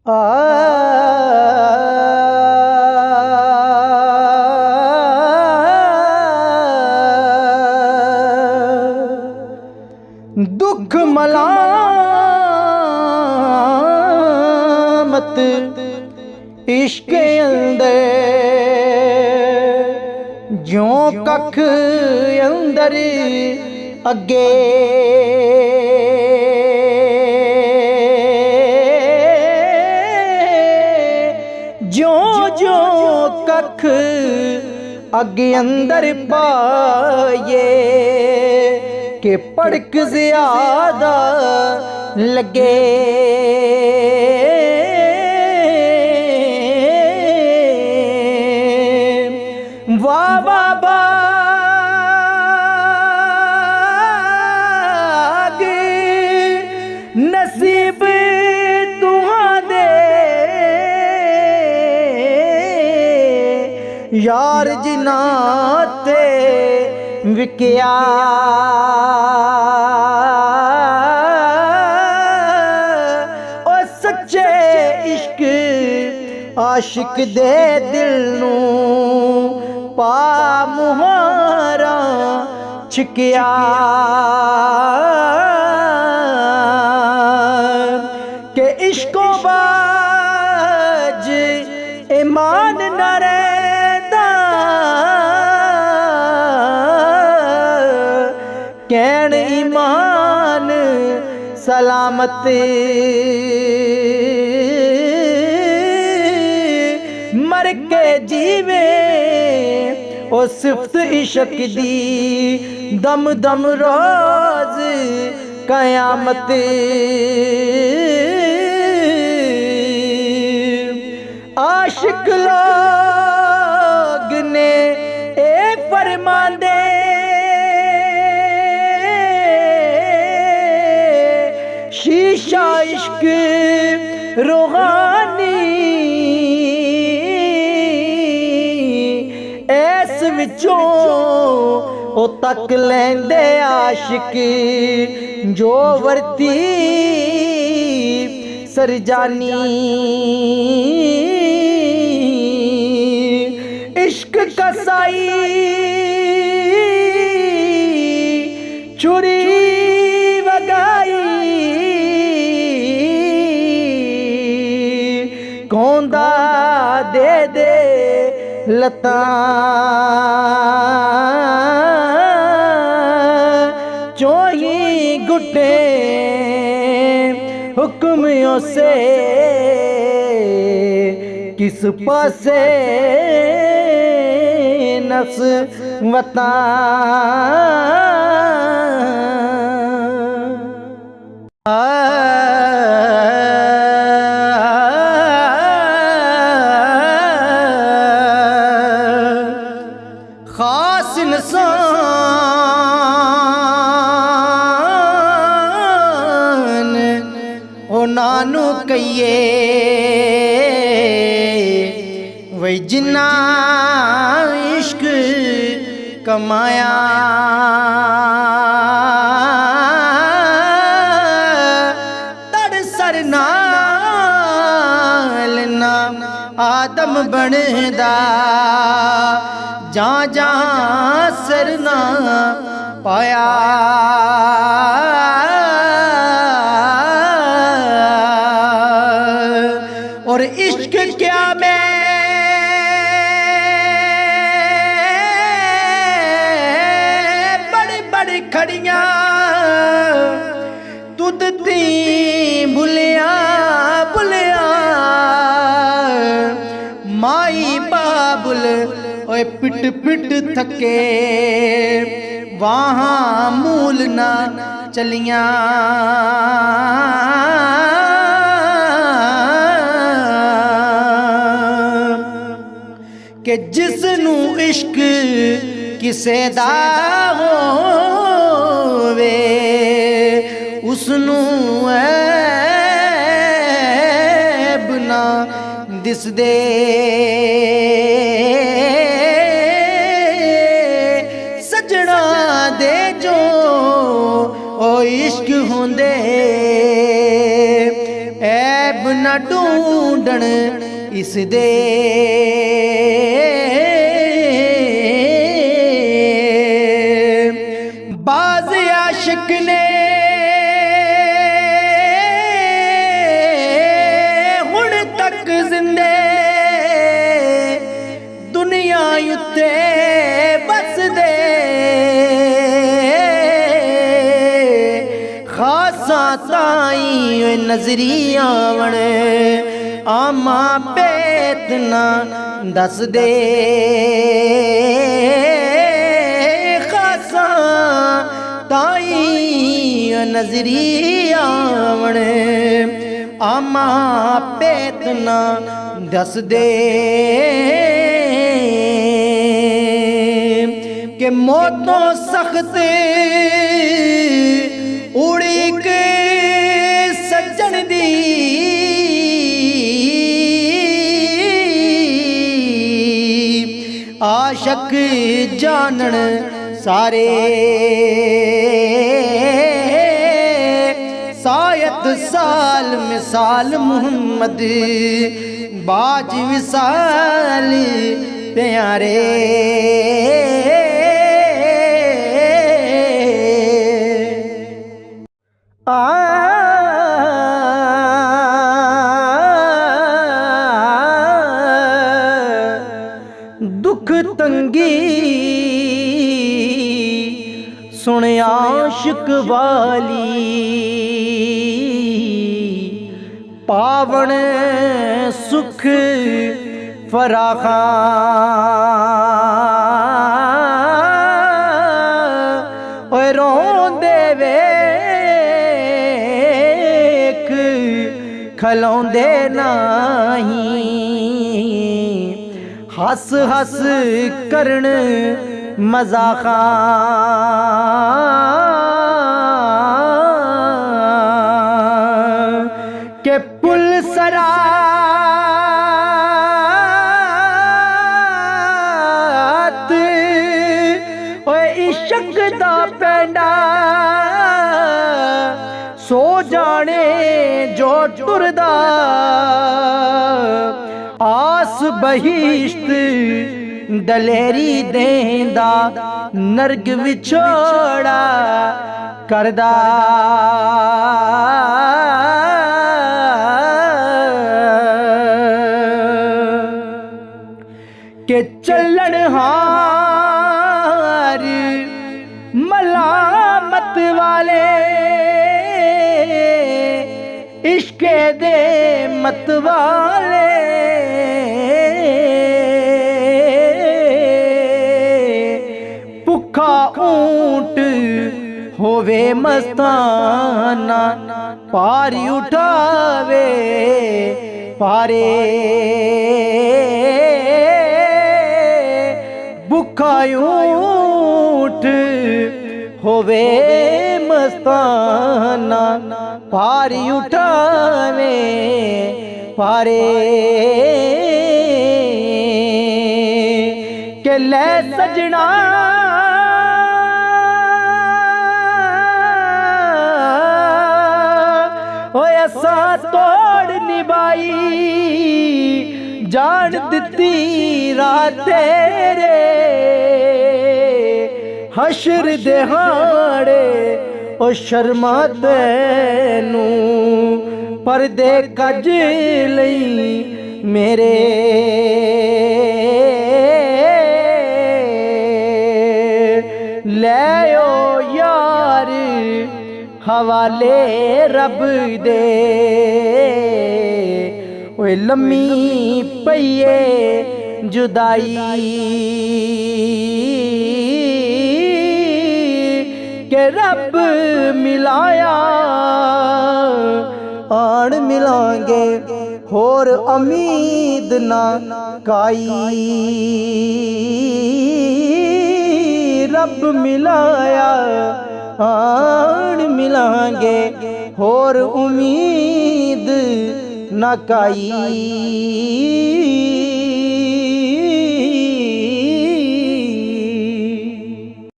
आ दुख मलामत इश्क अंदर ज्यों कख अंदर अगे ज्यों ज्यों कख अगे अंदर पाए के पड़क ज्यादा लगे वाह वाह बाग नसीब तुहादे यार जिन्ना ते विकिया ओ सच्चे इश्क आशिक दे दिल नू पा मुहारा छिकिया के इश्को बाज ईमान न रहंदा कैन ईमान सलामत मर के जीवे ओ सिफ्त इश्क दी दम दम रोज कयामत आशिक लोग ने ए फरमांदे शीशा इश्क रूहानी ऐस विचों ओ तक लेंदे आशिक जो वरती सरजानी इश्क कसाई चुरी वगाई कौंदा दे दे लता चोही गुटे हुक्मियों से किस पासे नस वता खास इंसान ओ नानू कहिए वही जिन्ना इश्क कमाया तड़ सर नाल ना आदम बनदा जा जा सरना पाया और इश्क क्या मैं बड़ी बड़ी खड़ियां तुद ती भुलिया भुलिया माई बाबुल ओए पिट पिट थके वहाँ मूल ना चलियां के जिसनू इश्क किसे दा होवे उसनू ऐब ना दिसदे सजना दे जो ओ इश्क होंदे ऐब ना ना ढूंढण इस दे बाज आशिक ने हुण तक जिंदे दुनिया उत्ते बस दे खासा ताई नजरी आवण आमा पेत ना दस दे खासा ताई नजरी आवण आमा पेत ना दस दे के मौतों सख्त उड़ी के सज्जन दी आशक जानन सारे सायत साल मिसाल मुहम्मद बाज विसाल प्यारे दुख तंगी सुन आशिक वाली पावन सुख फराखा रोंदे वेख खलोंदे नहीं हस हस करन मजाका के पुल सरात ओए इश्क दा पैंडा सो जाने जो टुरदा आस बहिश्त दलेरी देंदा नरग विछोड़ा करदा के चलन हार मलामत वाले इश्के दे मत वाले भुखा ऊंट होवे मस्ताना पारी उठावे पारे भुखा ऊंट होवे मस्ताना पारी उठावे पारे के ले सजना ओए असा तोड़ निभाई जान दिती रात तेरे हशर दिहाड़े ओ शर्मा तैनू परदे कज लई मेरे ले ओ यार हवाले रब दे ओए लम्मी पईए जुदाई के रब मिलाया आन मिलांगे होर उम्मीद ना काई रब मिलाया आन मिलांगे होर उम्मीद ना काई।